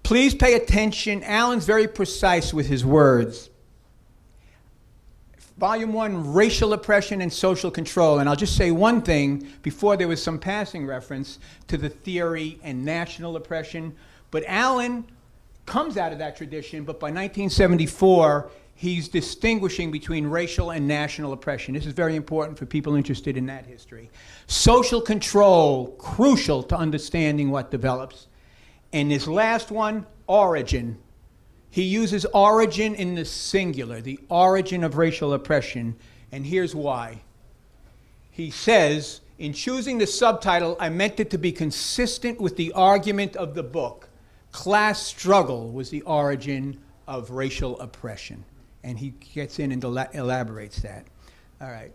Please pay attention. Alan's very precise with his words. Volume 1, Racial Oppression and Social Control. And I'll just say one thing before there was some passing reference to the theory and national oppression. But Alan comes out of that tradition, but by 1974, he's distinguishing between racial and national oppression. This is very important for people interested in that history. Social control, crucial to understanding what develops. And this last one, origin. He uses origin in the singular, the origin of racial oppression, and here's why. He says, in choosing the subtitle, I meant it to be consistent with the argument of the book. Class struggle was the origin of racial oppression. And he gets in and elaborates that. All right.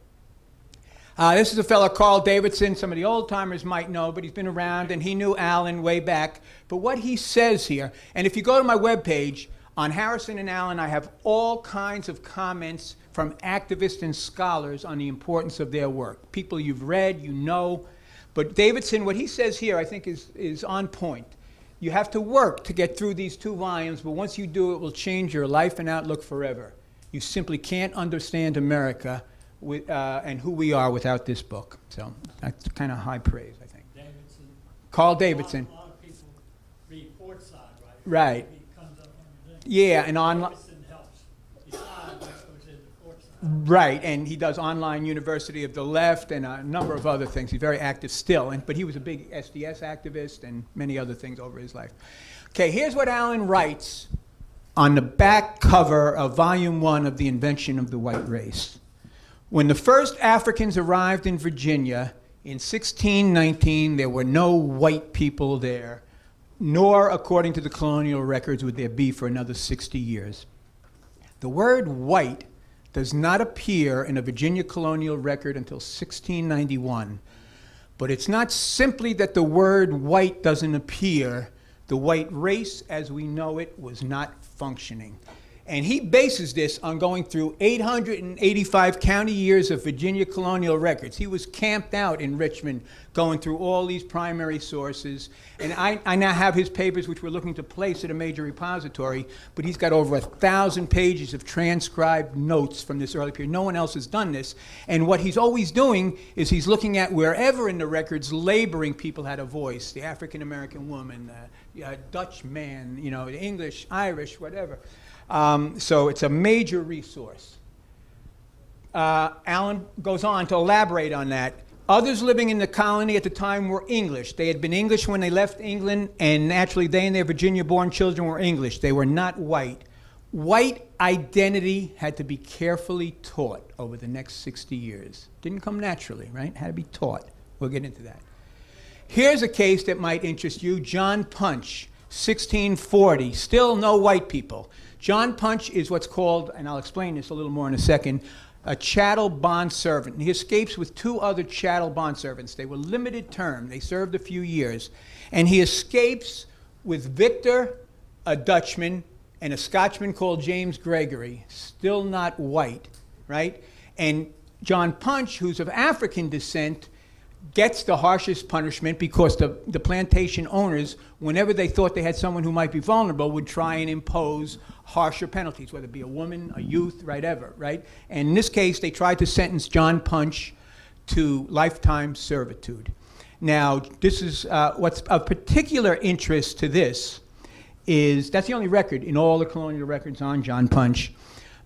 This is a fellow, Carl Davidson. Some of the old timers might know, but he's been around, and he knew Alan way back. But what he says here, and if you go to my webpage, on Harrison and Allen, I have all kinds of comments from activists and scholars on the importance of their work. People you've read, you know. But Davidson, what he says here, I think is on point. You have to work to get through these 2 volumes, but once you do, it will change your life and outlook forever. You simply can't understand America and who we are without this book. So that's kind of high praise, I think. Davidson. Carl Davidson. A lot of people read Port Side, right? Right. Yeah, and online. Helps. Besides, what goes into Port Side. Right, and he does online University of the Left and a number of other things. He's very active still, but he was a big SDS activist and many other things over his life. Okay, here's what Alan writes on the back cover of Volume 1 of The Invention of the White Race. When the first Africans arrived in Virginia in 1619, there were no white people there, nor, according to the colonial records, would there be for another 60 years. The word white does not appear in a Virginia colonial record until 1691. But it's not simply that the word white doesn't appear. The white race, as we know it, was not functioning. And he bases this on going through 885 county years of Virginia colonial records. He was camped out in Richmond going through all these primary sources. And I now have his papers, which we're looking to place at a major repository, but he's got over 1,000 pages of transcribed notes from this early period. No one else has done this. And what he's always doing is he's looking at wherever in the records laboring people had a voice, the African-American woman, Dutch man, you know, the English, Irish, whatever. So it's a major resource. Alan goes on to elaborate on that. Others living in the colony at the time were English. They had been English when they left England, and naturally they and their Virginia-born children were English. They were not white. White identity had to be carefully taught over the next 60 years. Didn't come naturally, right? Had to be taught. We'll get into that. Here's a case that might interest you. John Punch, 1640. Still no white people. John Punch is what's called, and I'll explain this a little more in a second, a chattel bondservant. He escapes with 2 other chattel bondservants. They were limited term. They served a few years. And he escapes with Victor, a Dutchman, and a Scotchman called James Gregory, still not white, right? And John Punch, who's of African descent, gets the harshest punishment because the plantation owners, whenever they thought they had someone who might be vulnerable, would try and impose harsher penalties, whether it be a woman, a youth, whatever, right? And in this case, they tried to sentence John Punch to lifetime servitude. Now, this is what's of particular interest to this is, that's the only record in all the colonial records on John Punch.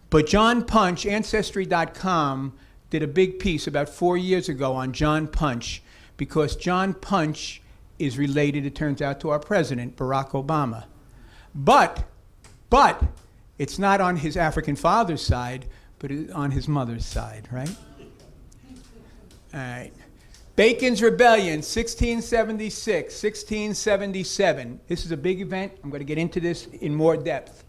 But John Punch, Ancestry.com, did a big piece about 4 years ago on John Punch, because John Punch is related, it turns out, to our president, Barack Obama. But it's not on his African father's side, but on his mother's side, right? All right. Bacon's Rebellion, 1676, 1677. This is a big event. I'm going to get into this in more depth.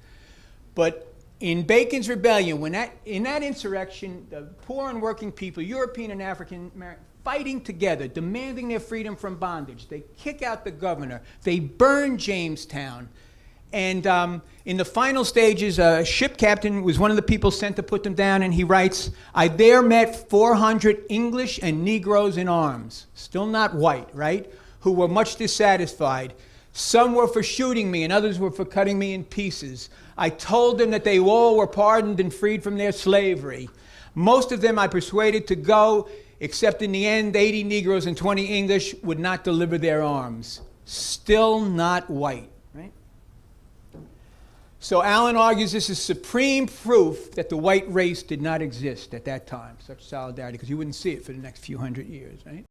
But in Bacon's Rebellion, in that insurrection, the poor and working people, European and African American, fighting together, demanding their freedom from bondage. They kick out the governor. They burn Jamestown. And in the final stages, a ship captain was one of the people sent to put them down, and he writes, I there met 400 English and Negroes in arms, still not white, right, who were much dissatisfied. Some were for shooting me, and others were for cutting me in pieces. I told them that they all were pardoned and freed from their slavery. Most of them I persuaded to go, except in the end, 80 Negroes and 20 English would not deliver their arms. Still not white, right? So Allen argues this is supreme proof that the white race did not exist at that time, such solidarity, because you wouldn't see it for the next few hundred years, right?